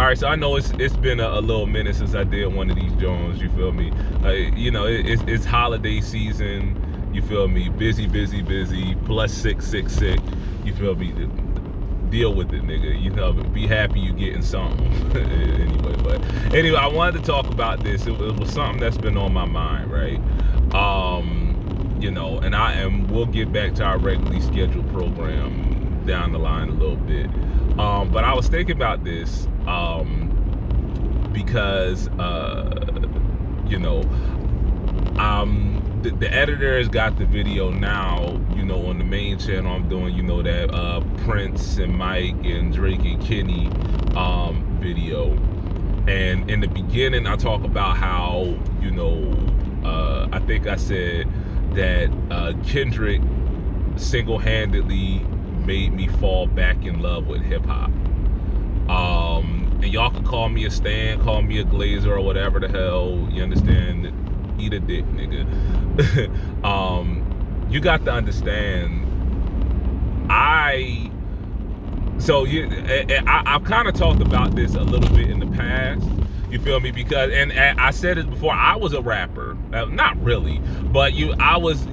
All right, so I know it's been a little minute since I did one of these Jones. You feel me? It's holiday season. You feel me? Busy, busy, busy. Plus sick, sick, sick. You feel me? Deal with it, nigga. You know, be happy you getting something. Anyway, I wanted to talk about this. It was something that's been on my mind, right? And we'll get back to our regularly scheduled program down the line a little bit. But I was thinking about this because the editor has got the video now, on the main channel. I'm doing, that Prince and Mike and Drake and Kenny video. And in the beginning, I talk about how, I think I said that Kendrick single-handedly made me fall back in love with hip-hop. And y'all can call me a stan, call me a glazer, or whatever the hell, you understand? Eat a dick, nigga. You got to understand, I've kind of talked about this a little bit in the past. You feel me? Because, and I said it before, I was a rapper. Not really, but I was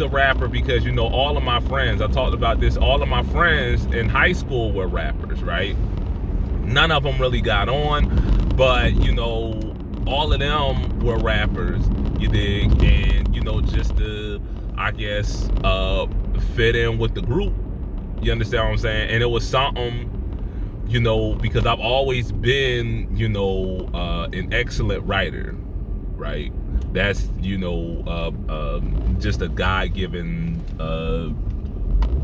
a rapper because, all of my friends, I talked about this, all of my friends in high school were rappers, right? None of them really got on, but, all of them were rappers, you dig? And, just to, I guess, fit in with the group. You understand what I'm saying? And it was something, because I've always been, an excellent writer, right? That's, just a God-given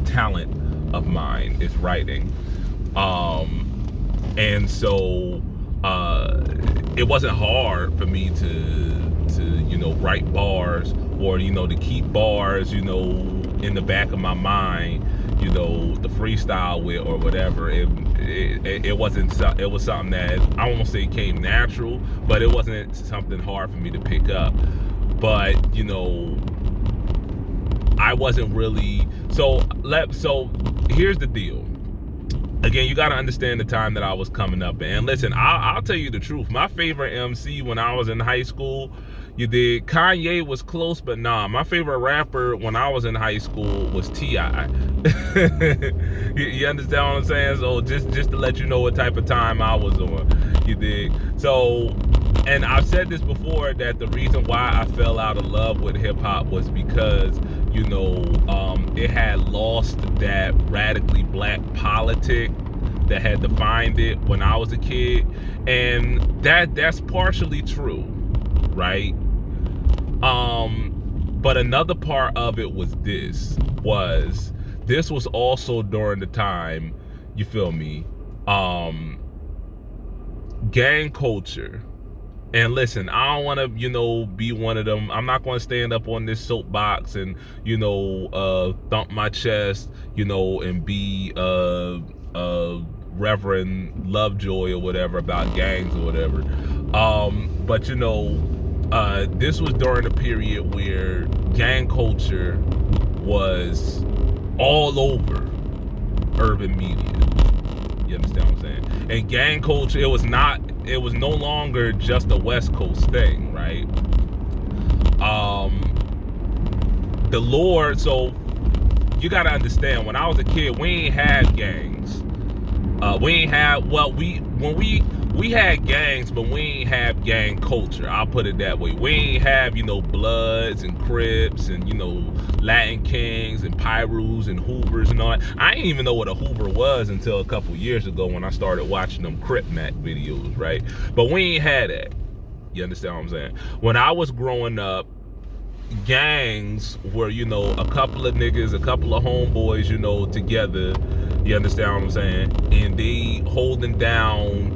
talent of mine is writing. And so it wasn't hard for me to write bars, or to keep bars, in the back of my mind, the freestyle with or whatever. It wasn't. It was something that I won't say came natural, but it wasn't something hard for me to pick up. But I wasn't really. So here's the deal. Again, you got to understand the time that I was coming up in. And listen, I'll tell you the truth. My favorite MC when I was in high school, Kanye was close, but nah. My favorite rapper when I was in high school was T.I. You understand what I'm saying? So just to let you know what type of time I was on, you dig? So, and I've said this before, that the reason why I fell out of love with hip hop was because, it had lost that radically black politic that had defined it when I was a kid. And that's partially true, right? But another part of it was this was also during the time, you feel me, gang culture. And listen, I don't want to, be one of them. I'm not going to stand up on this soapbox and, thump my chest, and be Reverend Lovejoy or whatever about gangs or whatever. But this was during a period where gang culture was all over urban media. You understand what I'm saying? And gang culture, it was no longer just a West Coast thing, right? The Lord, so you gotta understand, when I was a kid, we ain't had gangs. We had gangs, but we ain't have gang culture. I'll put it that way. We ain't have, Bloods and Crips and, Latin Kings and Pyrus and Hoovers and all that. I didn't even know what a Hoover was until a couple years ago when I started watching them Crip Mac videos, right? But we ain't had that. You understand what I'm saying? When I was growing up, gangs were, a couple of niggas, a couple of homeboys, together. You understand what I'm saying? And they holding down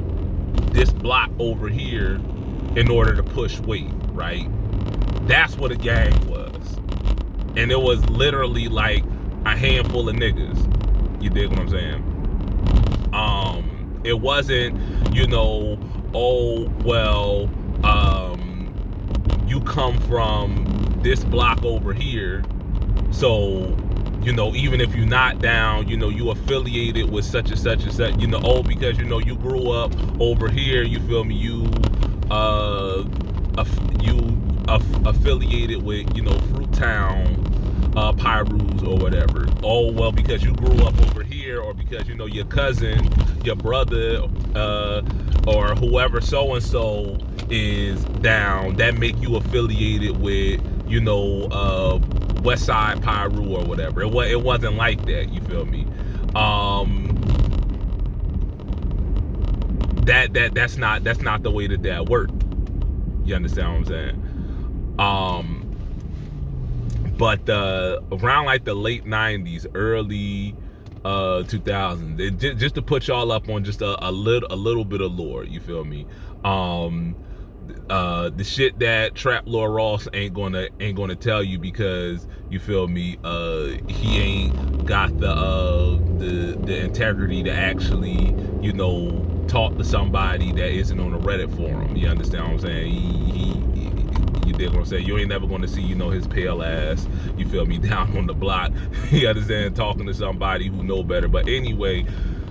this block over here in order to push weight, right? That's what a gang was. And it was literally like a handful of niggas. You dig what I'm saying? It wasn't, you come from this block over here, so you know, even if you're not down, you know, you affiliated with such and such and such, you know, oh, because, you know, you grew up over here, you feel me, you affiliated with, you know, Fruittown Pyrus or whatever. Oh, well, because you grew up over here, or because, you know, your cousin, your brother, or whoever so and so is down, that make you affiliated with, you know, West Side Pyru or whatever. It wasn't like that, you feel me? That's not the way that worked. You understand what I'm saying? But around like the late 90s, early 2000s, just to put y'all up on just a little bit of lore, you feel me? The shit that Trap Lord Ross ain't gonna tell you, because, you feel me, he ain't got the integrity to actually, you know, talk to somebody that isn't on a Reddit forum. You understand what I'm saying? You dig what I'm saying? You ain't never gonna see, you know, his pale ass, you feel me, down on the block, you understand, talking to somebody who know better. But anyway,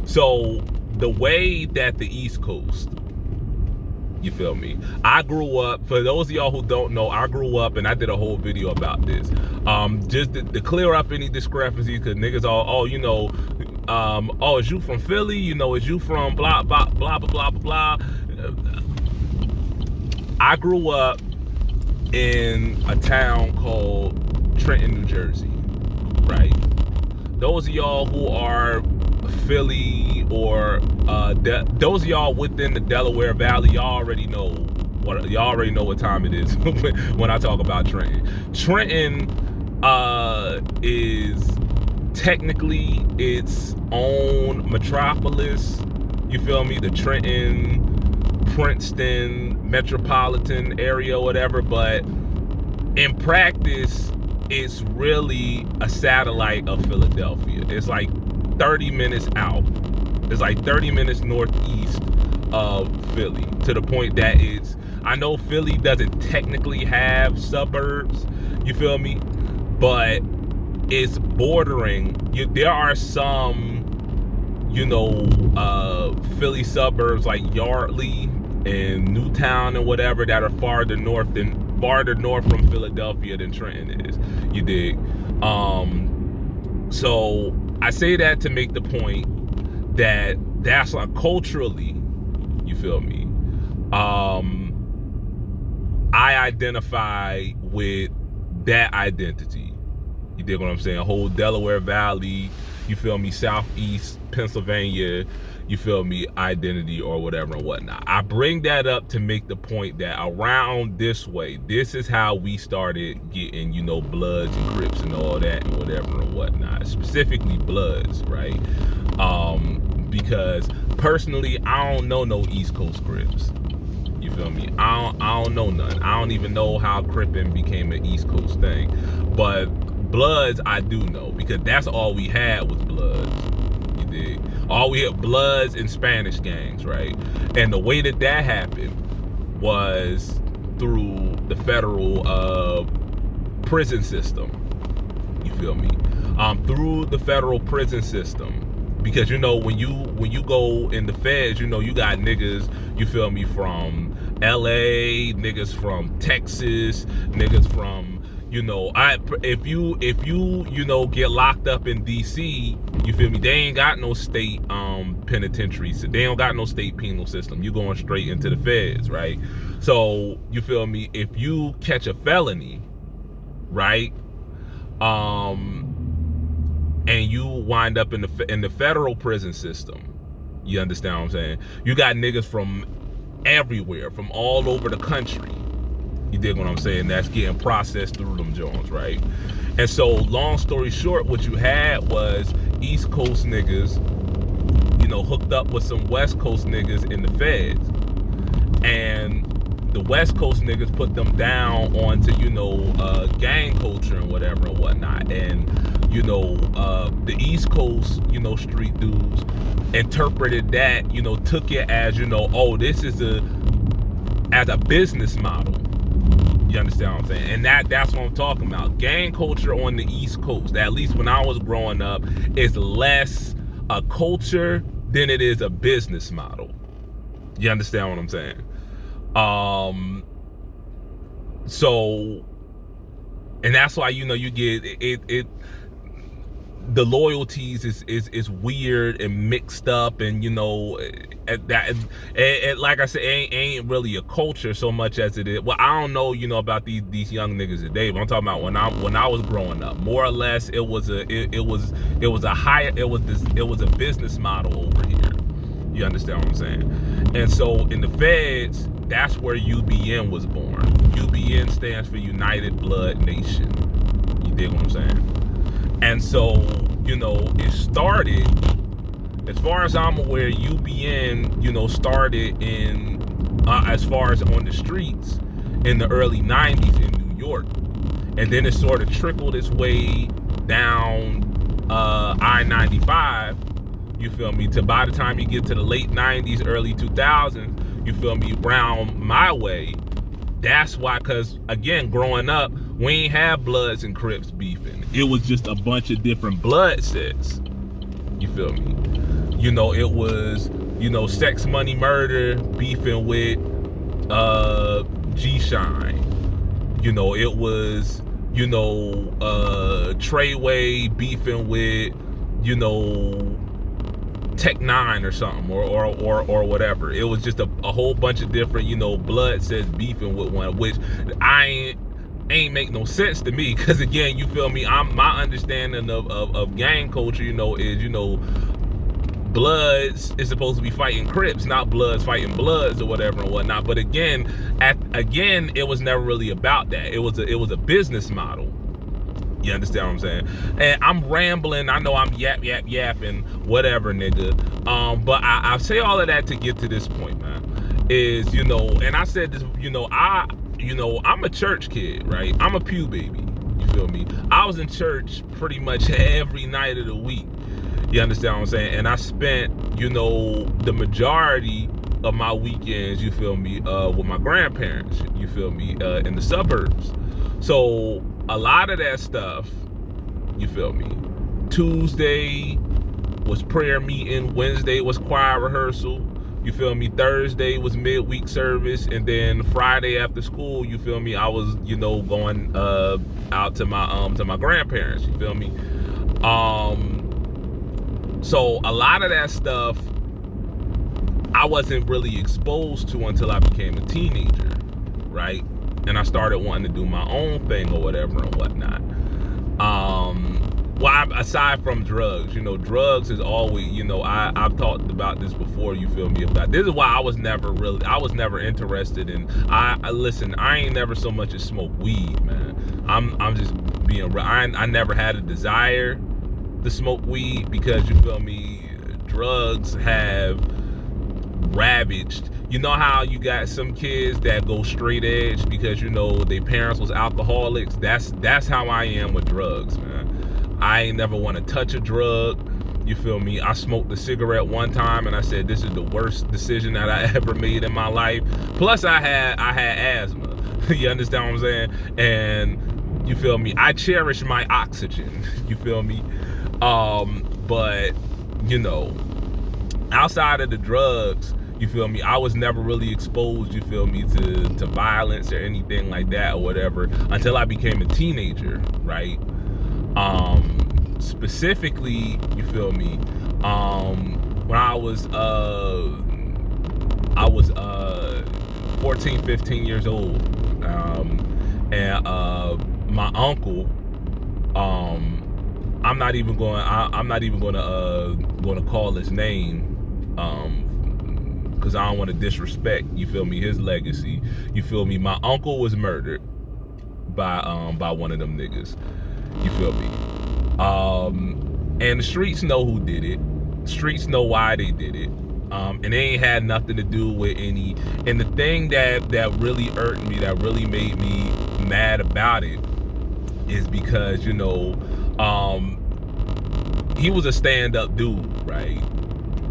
so the way that the East Coast, you feel me, I grew up, for those of y'all who don't know, I grew up, and I did a whole video about this, just to clear up any discrepancies, because niggas all, oh, you know, oh, is you from Philly, you know, is you from blah blah blah blah blah blah. I grew up in a town called Trenton, New Jersey, right? Those of y'all who are Philly, or those of y'all within the Delaware Valley, y'all already know what time it is when I talk about Trenton. Trenton is technically its own metropolis, you feel me, the Trenton Princeton metropolitan area, whatever, but in practice it's really a satellite of Philadelphia. It's like 30 minutes out. It's like 30 minutes northeast of Philly, to the point that it's, I know Philly doesn't technically have suburbs, you feel me, but it's bordering. There are some, you know, Philly suburbs like Yardley and Newtown and whatever that are farther north from Philadelphia than Trenton is. You dig? So I say that to make the point that that's like culturally, you feel me, I identify with that identity. You dig what I'm saying? Whole Delaware Valley, you feel me, southeast Pennsylvania, you feel me, identity or whatever and whatnot. I bring that up to make the point that around this way, this is how we started getting, you know, Bloods and Crips and all that and whatever and whatnot. Specifically Bloods, right? Because personally, I don't know no East Coast Crips. You feel me? I don't know none. I don't even know how Crippin' became an East Coast thing. But Bloods, I do know, because that's all we had was Bloods. You dig? All we had, Bloods and Spanish gangs, right? And the way that happened was through the federal prison system. You feel me? Through the federal prison system. Because, you know, when you go in the feds, you know, you got niggas, you feel me, from LA, niggas from Texas, niggas from, you know, if you you know, get locked up in DC, you feel me, they ain't got no state penitentiary, so they don't got no state penal system. You going straight into the feds, right? So, you feel me, if you catch a felony, right, and you wind up in the federal prison system, you understand what I'm saying? You got niggas from everywhere, from all over the country. You dig what I'm saying? That's getting processed through them joints, right? And so, long story short, what you had was East Coast niggas, you know, hooked up with some West Coast niggas in the feds, and the West Coast niggas put them down onto, you know, gang culture and whatever and whatnot. And, you know, the East Coast, you know, street dudes interpreted that, you know, took it as, you know, oh, this is as a business model. You understand what I'm saying? And that's what I'm talking about. Gang culture on the East Coast, at least when I was growing up, is less a culture than it is a business model. You understand what I'm saying? So, and that's why, you know, you get it the loyalties is weird and mixed up, and you know, like I said, ain't really a culture so much as it is. Well, I don't know, you know, about these young niggas today, but I'm talking about when I was growing up. More or less, it was a business model over here. You understand what I'm saying? And so in the feds, that's where UBN was born. UBN stands for United Blood Nation. You dig what I'm saying? And so, you know, it started, as far as I'm aware, UBN, you know, started in, as far as on the streets, in the early 90s in New York. And then it sort of trickled its way down I-95, you feel me, to by the time you get to the late 90s, early 2000s, you feel me, round my way. That's why, because again, growing up, we ain't have Bloods and Crips beefing. It was just a bunch of different blood sets. You feel me? You know, it was, you know, Sex, Money, Murder beefing with G-Shine. You know, it was, you know, Treyway beefing with, you know, Tech Nine or something, or whatever. It was just a whole bunch of different, you know, blood sets beefing with one, which ain't make no sense to me, because again, you feel me, my understanding of gang culture, you know, is, you know, Bloods is supposed to be fighting Crips, not Bloods fighting Bloods or whatever and whatnot. But again, it was never really about that. It was a business model. You understand what I'm saying? And I'm rambling. I know I'm yapping, whatever, nigga. But I say all of that to get to this point, man. Is, you know, and I said this, you know, I'm a church kid, right? I'm a pew baby. You feel me? I was in church pretty much every night of the week. You understand what I'm saying? And I spent, you know, the majority of my weekends, you feel me, with my grandparents, you feel me, in the suburbs. So a lot of that stuff, you feel me, Tuesday was prayer meeting, Wednesday was choir rehearsal, you feel me, Thursday was midweek service, and then Friday after school, you feel me, I was, you know, going out to my grandparents, you feel me. So a lot of that stuff I wasn't really exposed to until I became a teenager, right? And I started wanting to do my own thing or whatever and whatnot. Well, aside from drugs, you know, drugs is always, you know, I've talked about this before, you feel me, about this is why I was never interested in, listen, I ain't never so much as smoke weed, man. I'm just being real. I never had a desire to smoke weed, because you feel me, drugs have ravaged, you know how you got some kids that go straight edge because, you know, their parents was alcoholics. That's how I am with drugs, man. I ain't never want to touch a drug, you feel me. I smoked a cigarette one time and I said, this is the worst decision that I ever made in my life. Plus I had asthma. You understand what I'm saying? And you feel me, I cherish my oxygen. You feel me? But you know, outside of the drugs, you feel me, I was never really exposed, you feel me, to violence or anything like that or whatever until I became a teenager, right? Specifically, you feel me, when I was 14, 15 years old, and my uncle, I'm not even going to call his name, because I don't want to disrespect, you feel me, his legacy. You feel me? My uncle was murdered by one of them niggas. You feel me? And the streets know who did it. The streets know why they did it. And they ain't had nothing to do with any. And the thing that really irked me, that really made me mad about it, is because, you know, he was a stand-up dude, right?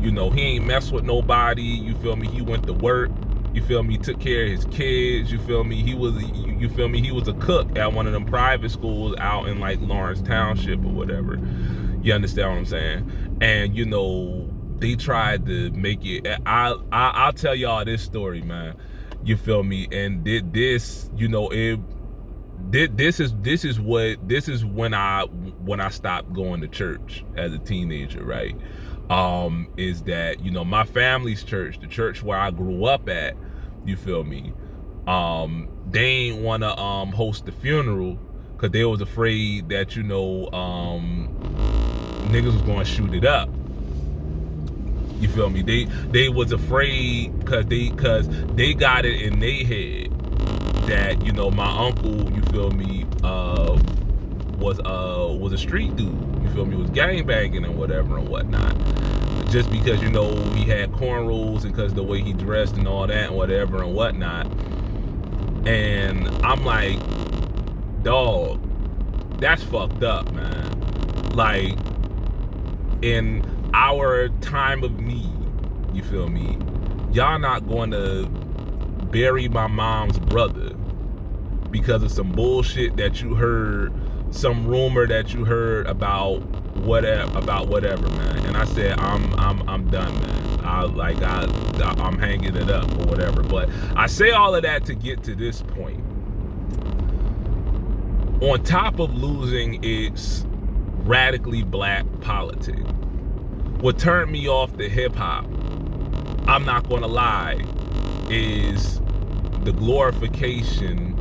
You know, he ain't mess with nobody, you feel me? He went to work, You feel me? Took care of his kids. You feel me? You feel me? He was a cook at one of them private schools out in like Lawrence Township or whatever. You understand what I'm saying? And you know, they tried to make it. I'll tell y'all this story, man. You feel me? And this, you know, this is when I stopped going to church as a teenager, right? Is that, you know, my family's church, the church where I grew up at, you feel me? They ain't wanna host the funeral because they was afraid that, you know, niggas was gonna shoot it up. You feel me? They was afraid because they got it in their head that, you know, my uncle, you feel me, was a street dude. You feel me? Was gang banging and whatever and whatnot. Just because, you know, he had cornrows and because the way he dressed and all that and whatever and whatnot. And I'm like, dog, that's fucked up, man. Like, in our time of need, you feel me, y'all not going to bury my mom's brother because of some bullshit that you heard, some rumor that you heard about whatever, man. And I said, I'm done, man. I'm hanging it up or whatever. But I say all of that to get to this point. On top of losing its radically black politics, what turned me off the hip hop, I'm not gonna lie, is the glorification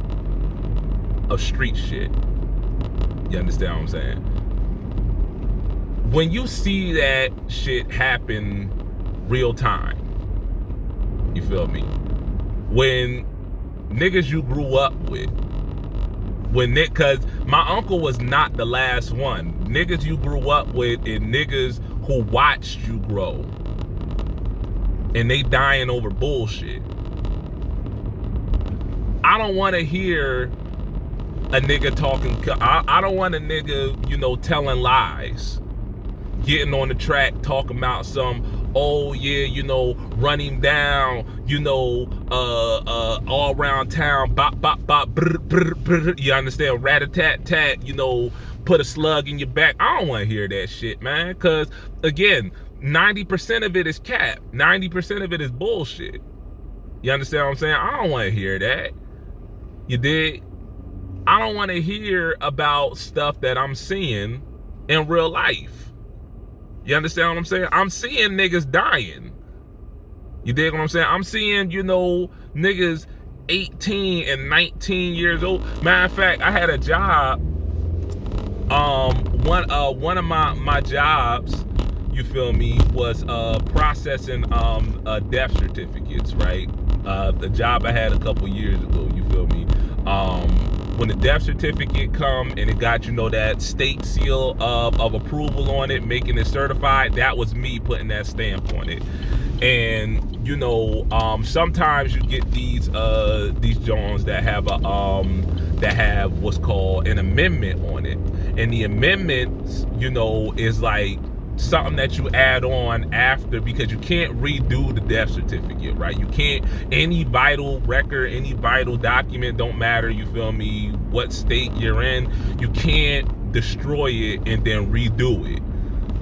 of street shit. You understand what I'm saying? When you see that shit happen real time, you feel me? When niggas you grew up with, cause my uncle was not the last one. Niggas you grew up with and niggas who watched you grow, and they dying over bullshit. I don't want to hear a nigga talking. I don't want a nigga, you know, telling lies, getting on the track talking about some, oh yeah, you know, run him down, you know, all around town, bop bop bop, brr, brr, brr, you understand, rat-a-tat-tat, you know, put a slug in your back. I don't want to hear that shit, man, because again, 90% of it is cap, 90% of it is bullshit. You understand what I'm saying? I don't want to hear that. You dig? I don't want to hear about stuff that I'm seeing in real life. You understand what I'm saying? I'm seeing niggas dying. You dig what I'm saying? I'm seeing, you know, niggas 18 and 19 years old. Matter of fact, I had a job. One of my jobs, you feel me, was processing death certificates, right? The job I had a couple years ago, you feel me? When the death certificate come and it got, you know, that state seal of approval on it, making it certified, that was me putting that stamp on it. And you know, sometimes you get these Jones that have what's called an amendment on it, and the amendments, you know, is like something that you add on after, because you can't redo the death certificate, right? You can't, any vital record, any vital document, don't matter, you feel me, what state you're in, you can't destroy it and then redo it.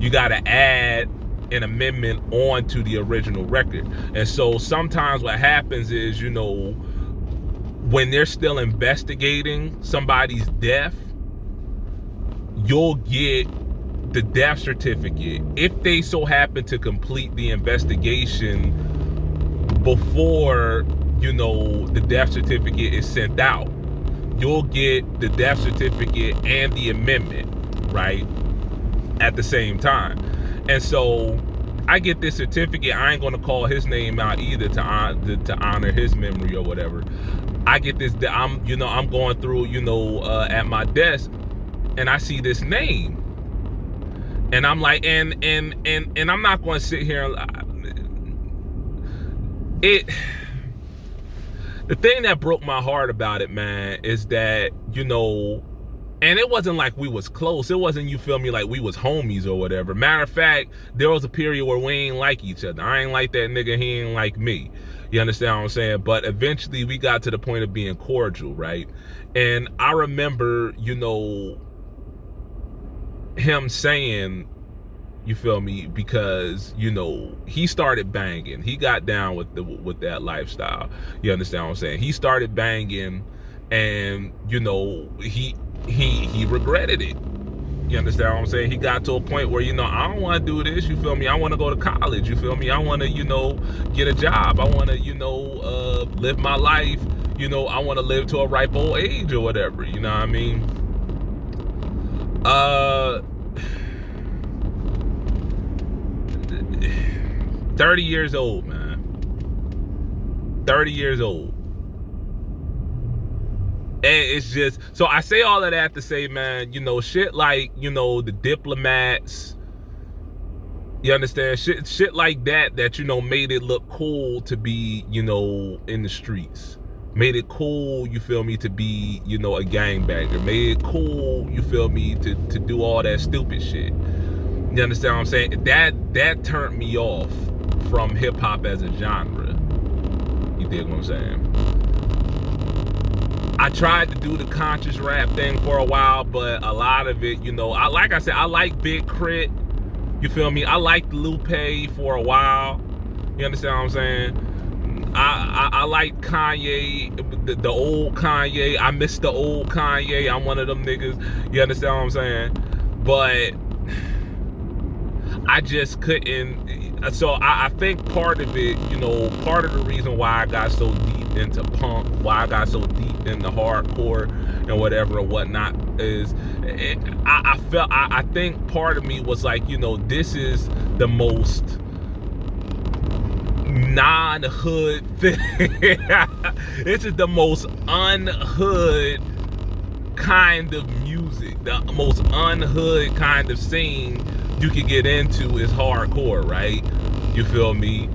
You got to add an amendment on to the original record. And so sometimes what happens is, you know, when they're still investigating somebody's death, you'll get the death certificate if they so happen to complete the investigation before, you know, the death certificate is sent out. You'll get the death certificate and the amendment, right, at the same time. And so I get this certificate. I ain't gonna call his name out either to honor his memory or whatever. I get this, I'm going through, you know, at my desk, and I see this name. And I'm like, and I'm not going to sit here and the thing that broke my heart about it, man, is that, you know, And it wasn't like we was close. It wasn't, you feel me, like we was homies or whatever. Matter of fact, there was a period where we ain't like each other. I ain't like that nigga, he ain't like me. You understand what I'm saying? But eventually we got to the point of being cordial, right? And I remember, you know, him saying, you feel me, because, you know, he started banging. He got down with that lifestyle. You understand what I'm saying? He started banging, and, you know, he regretted it. You understand what I'm saying? He got to a point where, you know, I don't want to do this, you feel me? I want to go to college, you feel me? I want to, you know, get a job. I want to, you know, live my life. You know, I want to live to a ripe old age or whatever, you know what I mean? 30 years old, man. 30 years old. And it's just, so I say all of that to say, man, you know, shit like, you know, the diplomats, you understand, shit like that, you know, made it look cool to be, you know, in the streets. Made it cool, you feel me, to be, you know, a gangbanger. Made it cool, you feel me, to do all that stupid shit. You understand what I'm saying? That turned me off from hip hop as a genre. You dig what I'm saying? I tried to do the conscious rap thing for a while, but a lot of it, you know, like I said, I like Big Crit. You feel me? I liked Lupe for a while. You understand what I'm saying? I like Kanye, the old Kanye. I miss the old Kanye. I'm one of them niggas. You understand what I'm saying? But I just couldn't. So I think part of it, you know, part of the reason why I got so deep into punk, why I got so deep into hardcore and whatever and whatnot, is I think part of me was like, you know, this is the most non-hood thing. This is the most unhood kind of music, the most unhood kind of scene you can get into is hardcore, right? You feel me?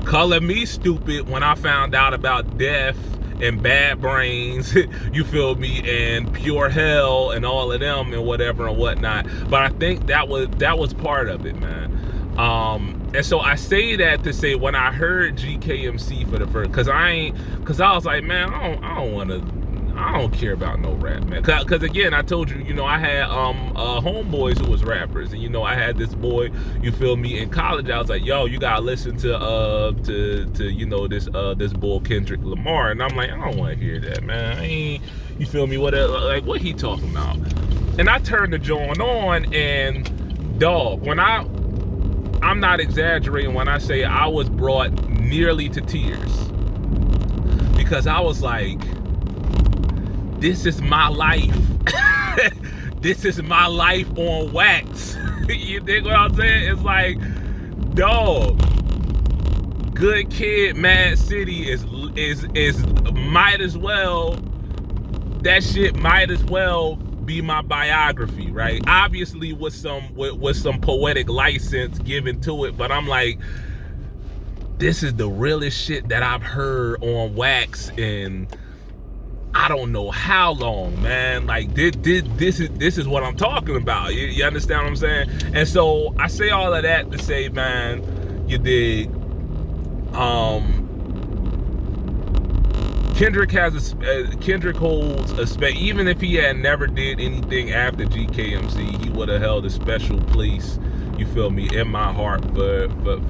Color me stupid when I found out about Death and Bad Brains, you feel me, and Pure Hell and all of them and whatever and whatnot. But I think that was part of it, man. And so I say that to say, when I heard GKMC for the first, cause I was like, man, I don't care about no rap, man. Cause again, I told you, you know, I had homeboys who was rappers, and you know, I had this boy, you feel me, in college. I was like, yo, you gotta listen to you know, this boy Kendrick Lamar, and I'm like, I don't want to hear that, man. I ain't, you feel me, what he talking about? And I turned the joint on, and dog, when I'm not exaggerating when I say I was brought nearly to tears, because I was like, this is my life. This is my life on wax. You dig what I'm saying? It's like, dog, Good Kid, Mad City is might as well, that shit might as well be my biography, right? Obviously with some poetic license given to it, but I'm like, this is the realest shit that I've heard on wax in I don't know how long, man. Like this is what I'm talking about. You understand what I'm saying? And so I say all of that to say, man, you dig. Kendrick holds a even if he had never did anything after GKMC, he would have held a special place, you feel me, in my heart for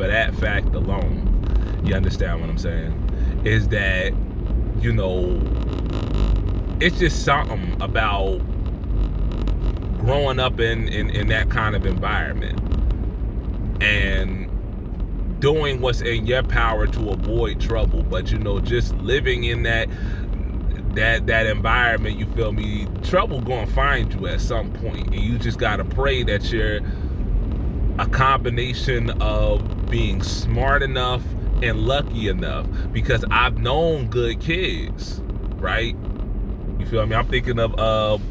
that fact alone. You understand what I'm saying? Is that, you know, it's just something about growing up in that kind of environment and doing what's in your power to avoid trouble, but you know, just living in that environment, you feel me, trouble gonna find you at some point, and you just gotta pray that you're a combination of being smart enough and lucky enough, because I've known good kids, right? You feel me? I'm thinking of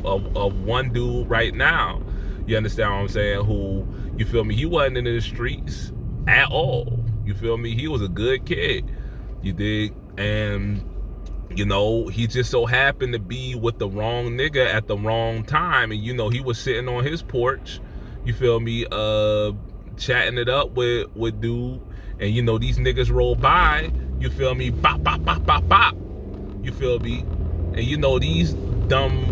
one dude right now, you understand what I'm saying, who, you feel me, he wasn't in the streets at all. You feel me? He was a good kid. You dig? And You know, he just so happened to be with the wrong nigga at the wrong time. And, you know, he was sitting on his porch, you feel me, chatting it up with dude. And, you know, these niggas roll by, you feel me, bop, bop, bop, bop, bop. You feel me? And, you know, these dumb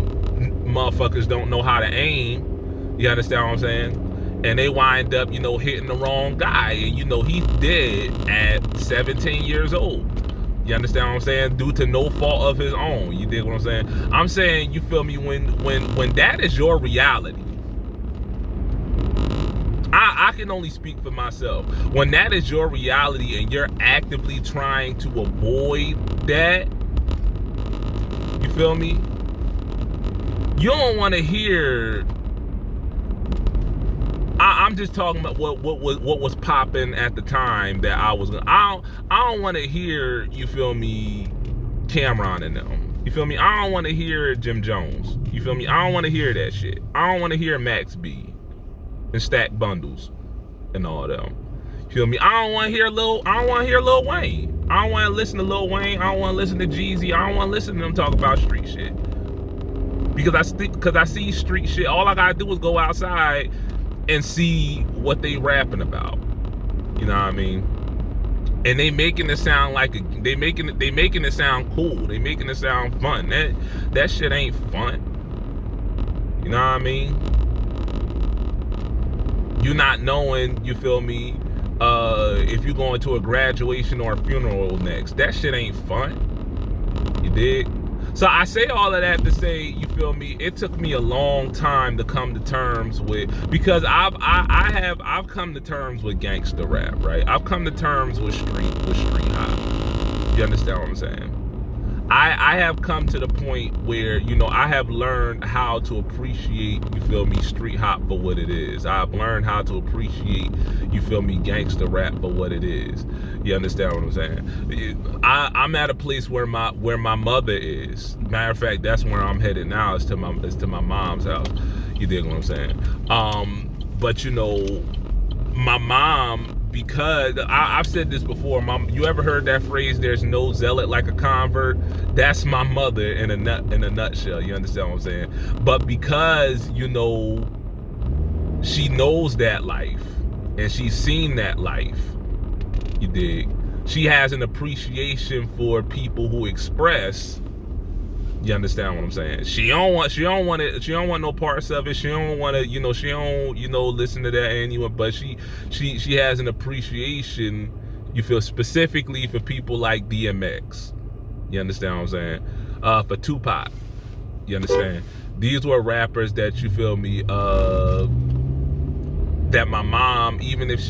motherfuckers don't know how to aim. You understand what I'm saying? And they wind up, you know, hitting the wrong guy. And, you know, he's dead at 17 years old. You understand what I'm saying? Due to no fault of his own. You dig what I'm saying? I'm saying, you feel me, when that is your reality, I can only speak for myself. When that is your reality and you're actively trying to avoid that, you feel me? You don't want to hear. I'm just talking about what was popping at the time that I was. I don't want to hear, you feel me, Cameron and them. You feel me? I don't want to hear Jim Jones. You feel me? I don't want to hear that shit. I don't want to hear Max B and Stack Bundles and all them. You feel me? I don't want to hear Lil Wayne. I don't want to listen to Lil Wayne. I don't want to listen to Jeezy. I don't want to listen to them talk about street shit. Because I see street shit. All I gotta do is go outside and see what they rapping about. You know what I mean? And they making it sound like they making it sound cool. They making it sound fun. That shit ain't fun. You know what I mean? You not knowing, you feel me, if you're going to a graduation or a funeral next. That shit ain't fun. You dig? So I say all of that to say, you feel me, it took me a long time to come to terms with, because I've come to terms with gangster rap, right? I've come to terms with street hop. You understand what I'm saying? I have come to the point where, you know, I have learned how to appreciate, you feel me, street hop for what it is. I've learned how to appreciate, you feel me, gangster rap for what it is. You understand what I'm saying? I'm at a place where my mother is. Matter of fact, that's where I'm headed now. Is to my mom's house. You dig what I'm saying? But you know, my mom, because I've said this before, Mom, you ever heard that phrase, there's no zealot like a convert? That's my mother in a nutshell. You understand what I'm saying? But because, you know, she knows that life and she's seen that life, you dig, she has an appreciation for people who express. You understand what I'm saying? She don't want no parts of it. She don't want to, you know, she don't, you know, listen to that anyway. But she has an appreciation, you feel, specifically for people like DMX. You understand what I'm saying? For Tupac. You understand? These were rappers that, you feel me, that my mom, even if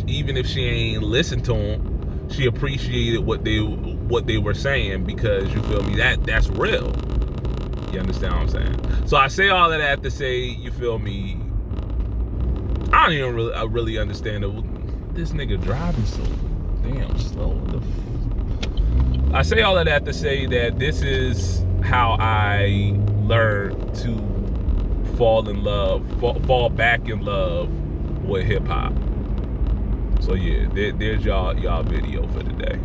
she ain't listened to them, she appreciated what they were saying, because, you feel me, that's real. You understand what I'm saying? So I say all of that to say, you feel me, I don't even really understand this nigga driving so damn slow. I say all of that to say that this is how I learned to fall back in love with hip hop. So yeah, there's y'all video for today.